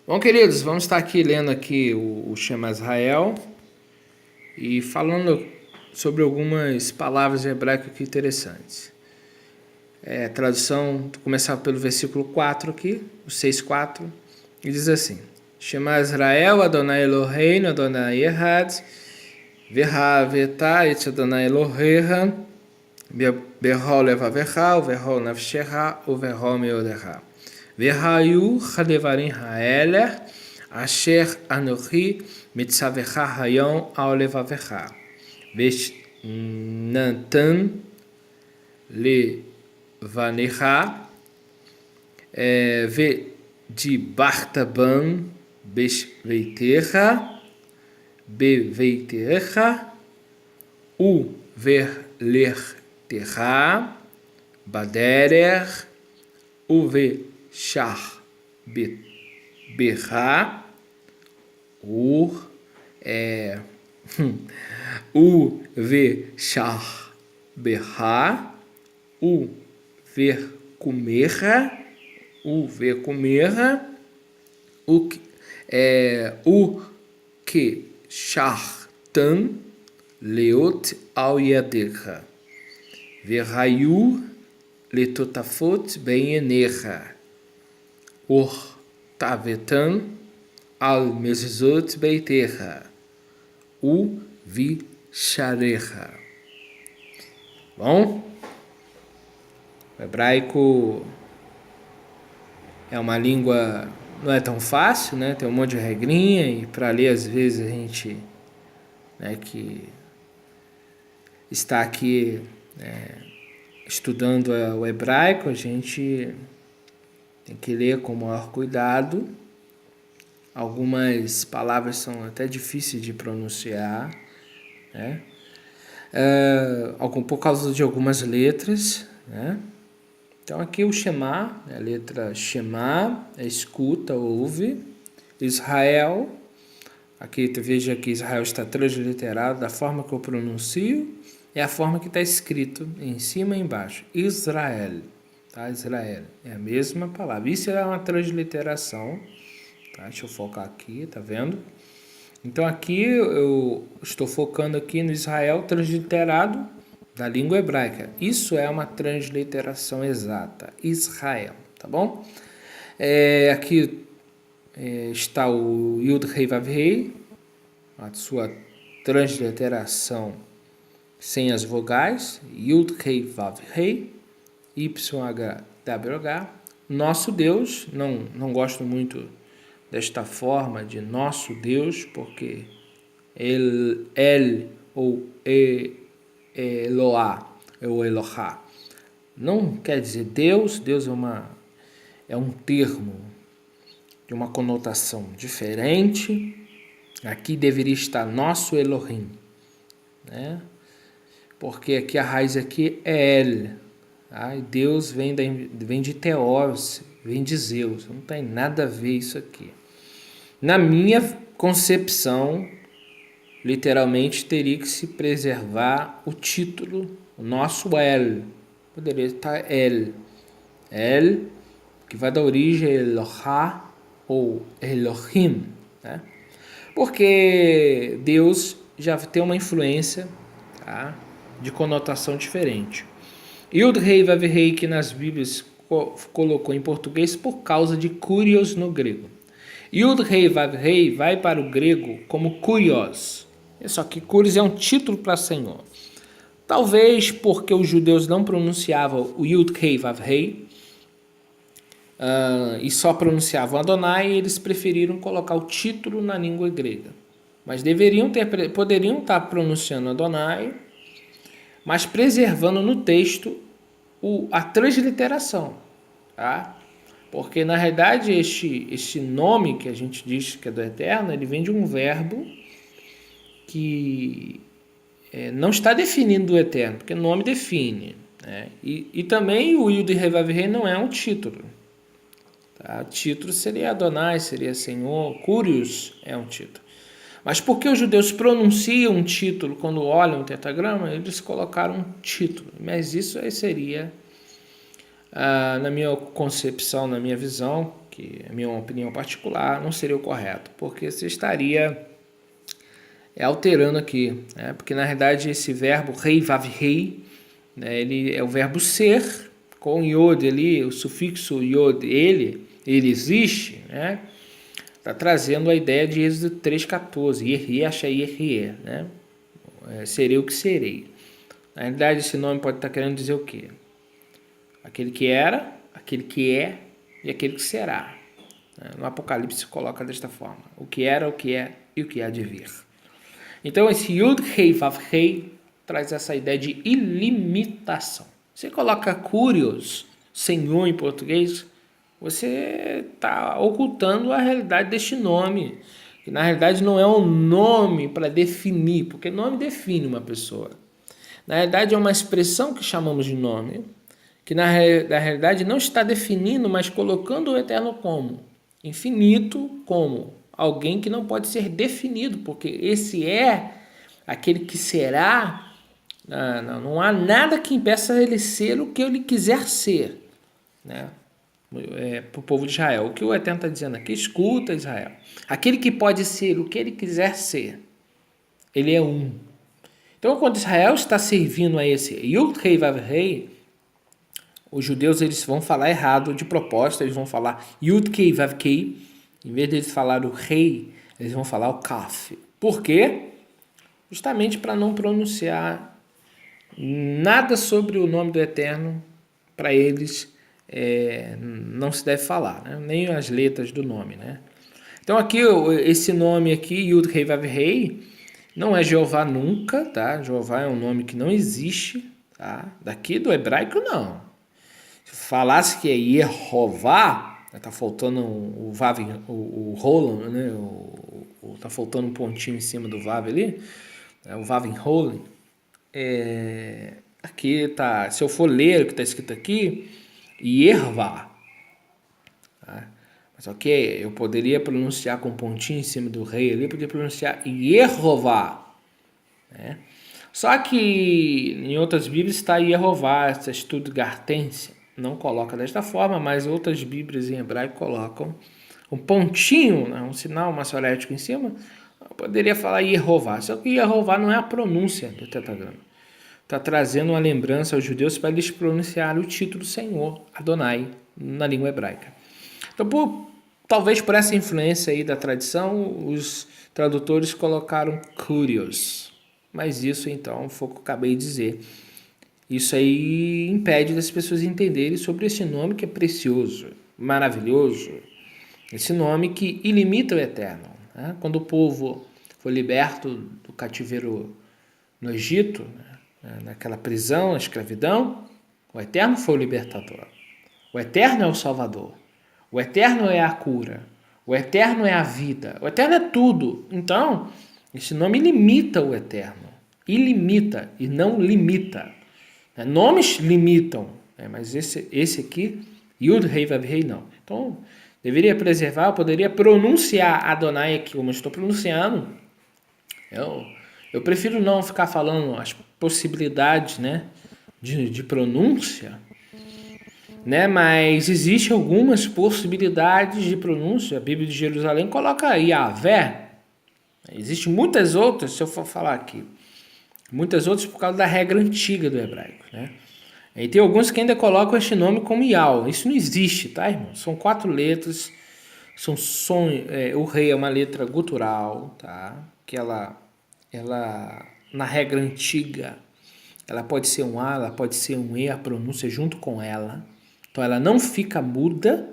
Bom, queridos, vamos estar aqui lendo aqui o Shema Israel e falando sobre algumas palavras em hebraico aqui interessantes. Tradução, vou começar pelo versículo 4 aqui, o 6:4, e diz assim: Shema Israel, Adonai Eloheinu, Adonai Echad, Ve'ha et Adonai Elohecha, Bechol levavecha, Uvechol nafshecha, Uvechol meodecha. Ve'hayu chadevarim ha'eler, Asher anochi mitzavecha hayom al levavecha. Ve'natan levanecha, ve'dibarta bam beveitecha, uverlertecha, baderer, uveshach berra, uveshach berra, uvercomerra, o que chartan leot al yadecha, verrayu letotafot beyenecha, or tavetan al mezuzot beitecha, u visharecha. Bom, o hebraico é uma língua, não é tão fácil, né? Tem um monte de regrinha e para ler às vezes a gente, né, que está aqui estudando o hebraico, a gente tem que ler com o maior cuidado. Algumas palavras são até difíceis de pronunciar, né? Por causa de algumas letras, né? Então aqui o Shema, a letra Shema, escuta, ouve. Israel, aqui veja que Israel está transliterado da forma que eu pronuncio, é a forma que está escrito em cima e embaixo. Israel, tá? Israel, é a mesma palavra. Isso é uma transliteração, tá? Deixa eu focar aqui, tá vendo? Então aqui eu estou focando aqui no Israel transliterado da língua hebraica. Isso é uma transliteração exata. Israel, tá bom? Aqui está o Yud Hei Vav Hei, a sua transliteração sem as vogais. Yud Hei Vav Hei, YHWH. Nosso Deus, não gosto muito desta forma de nosso Deus, porque El ou Eloá, ou Elohá, não quer dizer Deus. Deus é um termo de uma conotação diferente. Aqui deveria estar nosso Elohim, né? Porque aqui a raiz aqui é El, tá? E Deus vem de Teos, vem de Zeus, não tem nada a ver isso aqui. Na minha concepção, literalmente teria que se preservar o título, o nosso El. Poderia estar El, que vai dar origem a Elohá ou Elohim, né? Porque Deus já tem uma influência, tá, de conotação diferente. Yud Hei Vav Hei, que nas Bíblias colocou em português por causa de Kurios no grego. Yud Hei Vav Hei vai para o grego como Kurios. Só que Kurios é um título para Senhor. Talvez porque os judeus não pronunciavam o Yud Hei Vav Hei e só pronunciavam Adonai, e eles preferiram colocar o título na língua grega. Mas poderiam estar pronunciando Adonai, mas preservando no texto a transliteração, tá? Porque na realidade este nome que a gente diz que é do Eterno, ele vem de um verbo que não está definindo o Eterno, porque o nome define, né? E também o Yud Hei Vav Hei não é um título, tá? O título seria Adonai, seria Senhor. Kurios é um título. Mas porque os judeus pronunciam um título quando olham o tetragrama, eles colocaram um título. Mas isso aí seria, na minha concepção, na minha visão, que a minha opinião particular não seria o correto, porque você estaria alterando aqui, né? Porque na realidade esse verbo rei, vav, rei, né, ele é o verbo ser, com iod ali, o sufixo iod, ele existe, né? Está trazendo a ideia de Êxodo 3,14, Yerri, Achai, Yerri, né? Serei o que serei. Na realidade, esse nome pode estar querendo dizer o quê? Aquele que era, aquele que é e aquele que será. No Apocalipse se coloca desta forma: o que era, o que é e o que há de vir. Então, esse Yud, Rei, Vav, Rei traz essa ideia de ilimitação. Você coloca Curios, Senhor em português, você está ocultando a realidade deste nome, que na realidade não é um nome para definir, porque nome define uma pessoa. Na realidade é uma expressão que chamamos de nome, que na realidade não está definindo, mas colocando o eterno como infinito, como alguém que não pode ser definido, porque esse é aquele que será. Não há nada que impeça ele ser o que ele quiser ser, né? Para o povo de Israel. O que o Eterno está dizendo aqui? Escuta, Israel. Aquele que pode ser o que ele quiser ser, ele é um. Então, quando Israel está servindo a esse Yud Rei Vav Rei, os judeus eles vão falar errado de propósito, eles vão falar Yud Kei Vav Kei, em vez de eles falar o rei, eles vão falar o Kaf. Por quê? Justamente para não pronunciar nada sobre o nome do Eterno, para eles não se deve falar, né? Nem as letras do nome, né? Então aqui, esse nome aqui, Yud Rei Vav Rei, não é Jeová nunca, tá? Jeová é um nome que não existe, tá? Daqui do hebraico não. Se falasse que é Yehová, tá faltando o Vav, o Roland, né? Tá faltando um pontinho em cima do Vav ali, o Vav Roland. Aqui tá, se eu for ler o que está escrito aqui, Yervá, tá? Mas ok, eu poderia pronunciar com um pontinho em cima do rei ali, eu poderia pronunciar Yehová, né? Só que em outras Bíblias está Yehová, essa Stuttgartense não coloca desta forma, mas outras Bíblias em hebraico colocam um pontinho, né, um sinal maçorético em cima. Eu poderia falar Yehová, só que Yehová não é a pronúncia do tetragrama. Está trazendo uma lembrança aos judeus para eles pronunciarem o título Senhor, Adonai, na língua hebraica. Então, talvez por essa influência aí da tradição, os tradutores colocaram Curios. Mas isso, então, foi o que eu acabei de dizer. Isso aí impede das pessoas entenderem sobre esse nome que é precioso, maravilhoso. Esse nome que ilimita o eterno, né? Quando o povo foi liberto do cativeiro no Egito, né? Naquela prisão, na escravidão, o eterno foi o libertador. O eterno é o salvador. O eterno é a cura. O eterno é a vida. O eterno é tudo. Então, esse nome limita o eterno. Ilimita e não limita. Nomes limitam, mas esse aqui, Yud Rei Vav Rei, não. Então, deveria preservar, eu poderia pronunciar Adonai aqui como eu estou pronunciando. Eu prefiro não ficar falando as possibilidades, né, de pronúncia, né, mas existem algumas possibilidades de pronúncia. A Bíblia de Jerusalém coloca Yahvé. Existem muitas outras, se eu for falar aqui. Muitas outras por causa da regra antiga do hebraico, né? E tem alguns que ainda colocam este nome como Yal. Isso não existe, tá, irmão? São 4 letras. O rei é uma letra gutural, tá? Que ela na regra antiga, ela pode ser um A, ela pode ser um E, a pronúncia junto com ela. Então ela não fica muda,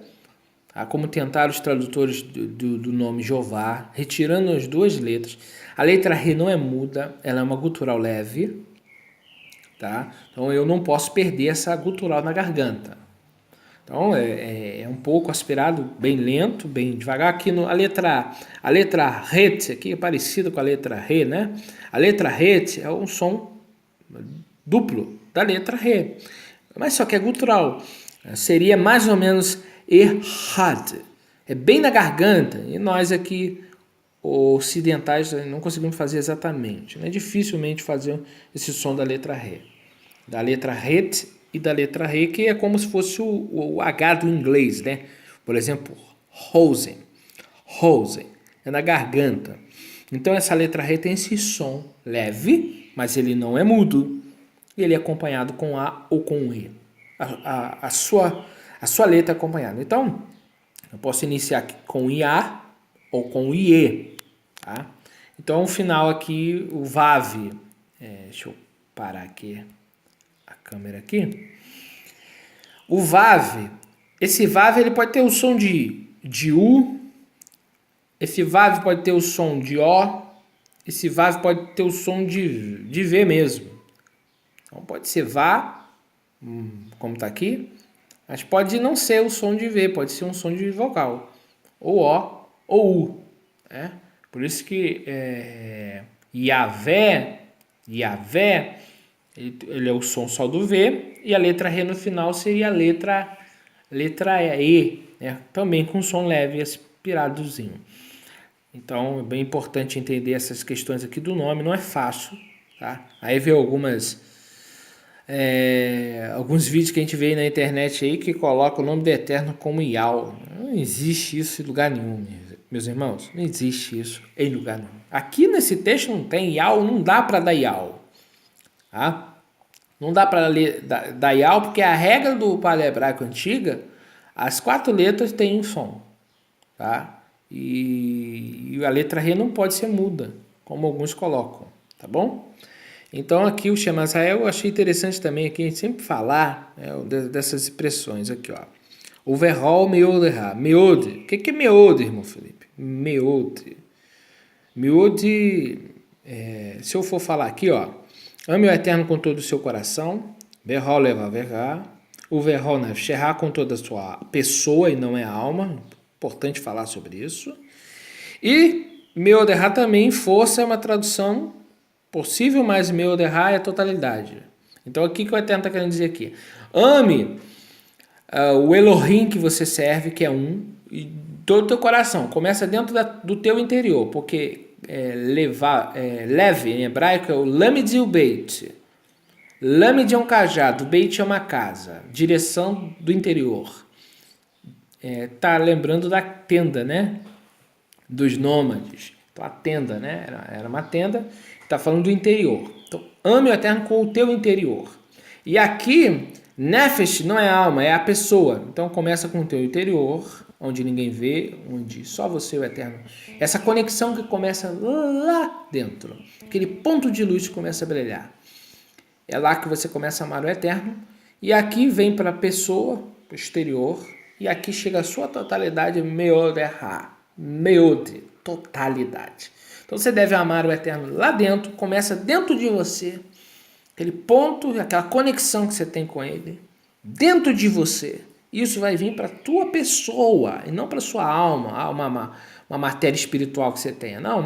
tá? Como tentaram os tradutores do nome Jeová, retirando as 2 letras. A letra R não é muda, ela é uma gutural leve, tá? Então eu não posso perder essa gutural na garganta. Então é um pouco aspirado, bem lento, bem devagar. Aqui a letra RET, aqui é parecida com a letra RE, né? A letra RET é um som duplo da letra RE, mas só que é gutural. Seria mais ou menos errad, é bem na garganta, e nós aqui ocidentais não conseguimos fazer exatamente, né? Dificilmente fazer esse som da letra Ré, da letra RET e da letra Ré, que é como se fosse o H do inglês, né? Por exemplo, Rosen. Rosen. É na garganta. Então essa letra Rei tem esse som leve, mas ele não é mudo. E ele é acompanhado com A ou com E. A sua letra acompanhada. Então, eu posso iniciar aqui com IA ou com IE. Tá? Então, o final aqui, o VAV. Deixa eu parar aqui a câmera aqui. O VAV, esse VAV ele pode ter o som de U, esse VAV pode ter o som de O, esse VAV pode ter o som de V mesmo. Então pode ser VA, como está aqui, mas pode não ser o som de V, pode ser um som de vogal, ou O ou U. Né? Por isso que Yavé, ele é o som só do V, e a letra Ré no final seria a letra E, né? Também com som leve e aspiradozinho. Então é bem importante entender essas questões aqui do nome, não é fácil. Tá? Aí vê alguns vídeos que a gente vê aí na internet aí que coloca o nome do Eterno como Ial. Não existe isso em lugar nenhum, meus irmãos. Não existe isso em lugar nenhum. Aqui nesse texto não tem Ial, não dá para dar Ial. Tá? Não dá para dar Ial porque a regra do paleohebraico antiga, as 4 letras têm um som. Tá? E a letra Ré não pode ser muda, como alguns colocam. Tá bom? Então aqui o Shema Israel eu achei interessante também aqui a gente sempre falar dessas expressões aqui, ó. Overall meoderá. Meode. O que é meode, irmão Felipe? Meode. Meode, se eu for falar aqui, ó. Ame o Eterno com todo o seu coração. Verral leva verá. O verral nefsherá com toda a sua pessoa e não é alma. Importante falar sobre isso. E meoderá também, força é uma tradução possível, mas meoderá é a totalidade. Então aqui que o Eterno está querendo dizer aqui. Ame o Elohim que você serve, que é um, e todo o teu coração. Começa dentro do teu interior, porque leve em hebraico é o lamed e o beit. Lamed é um cajado, beit é uma casa, direção do interior. Tá lembrando da tenda, né? Dos nômades. Então a tenda, né? Era uma tenda. Está falando do interior. Então ame o Eterno com o teu interior. E aqui nefesh não é alma, é a pessoa. Então começa com o teu interior, onde ninguém vê, onde só você e o Eterno. Essa conexão que começa lá dentro. Aquele ponto de luz que começa a brilhar. É lá que você começa a amar o Eterno. E aqui vem para a pessoa, para o exterior. E aqui chega a sua totalidade, meoderá. Meode, totalidade. Então você deve amar o Eterno lá dentro. Começa dentro de você. Aquele ponto, aquela conexão que você tem com Ele. Dentro de você. Isso vai vir para a tua pessoa. E não para a sua alma. Uma matéria espiritual que você tenha. Não.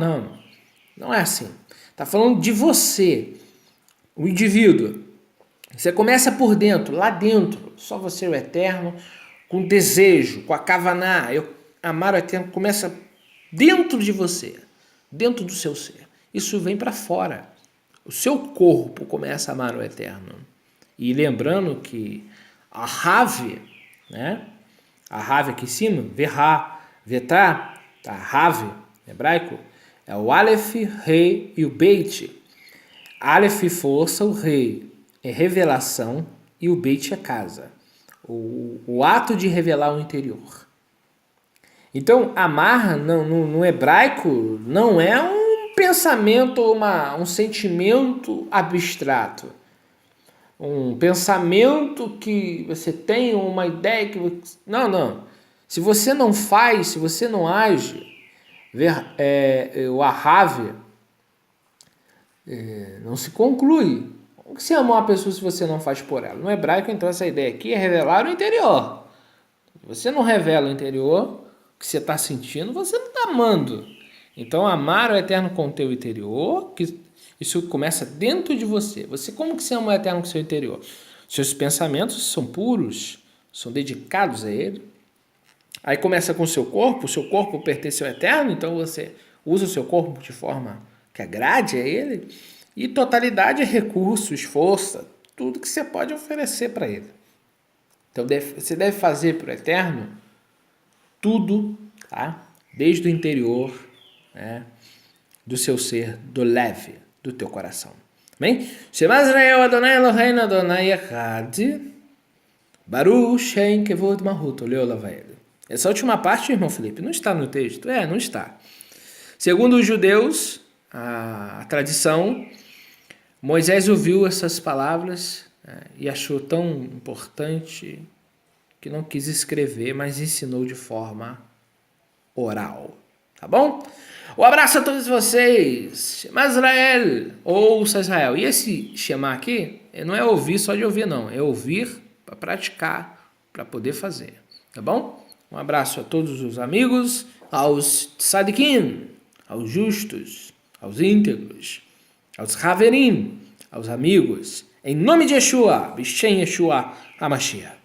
Não é assim. Está falando de você. O indivíduo. Você começa por dentro, lá dentro. Só você, o Eterno, com desejo, com a kavaná. Amar o Eterno começa dentro de você, dentro do seu ser. Isso vem para fora. O seu corpo começa a amar o Eterno. E lembrando que a Rave, né? A Rave aqui em cima, Verá, Vetá, a Rave, hebraico, é o Aleph, Rei e o Beit. Aleph, força, o Rei é revelação e o Beit é casa. O ato de revelar o interior. Então, amar no hebraico não é um pensamento, um sentimento abstrato. Um pensamento que você tem, uma ideia que você... Não. Se você não faz, se você não age, o Ahave não se conclui. Como que você ama uma pessoa se você não faz por ela? No hebraico, então, essa ideia aqui é revelar o interior. Se você não revela o interior, o que você está sentindo, você não está amando. Então, amar o Eterno com o teu interior, que isso começa dentro de você. Como que você ama o Eterno com o seu interior? Seus pensamentos são puros, são dedicados a Ele. Aí começa com o seu corpo pertence ao Eterno, então você usa o seu corpo de forma que agrade a Ele. E totalidade é recursos, força, tudo que você pode oferecer para Ele. Então você deve fazer para o Eterno tudo, tá? Desde o interior, né, do seu ser, do leve, do teu coração. Amém? Shema Israel Adonai Eloheinu Adonai Echad Baruch Shem Kevod Malhut Leolam Vaed. Essa última parte, irmão Felipe, não está no texto. Não está. Segundo os judeus, a tradição, Moisés ouviu essas palavras e achou tão importante que não quis escrever, mas ensinou de forma oral. Tá bom? Um abraço a todos vocês. Shema Israel, ouça Israel. E esse Shema aqui, não é ouvir só de ouvir, não. É ouvir para praticar, para poder fazer. Tá bom? Um abraço a todos os amigos, aos tzadikim, aos justos, aos íntegros, aos haverim, aos amigos. Em nome de Yeshua, Bishem Yeshua HaMashiach.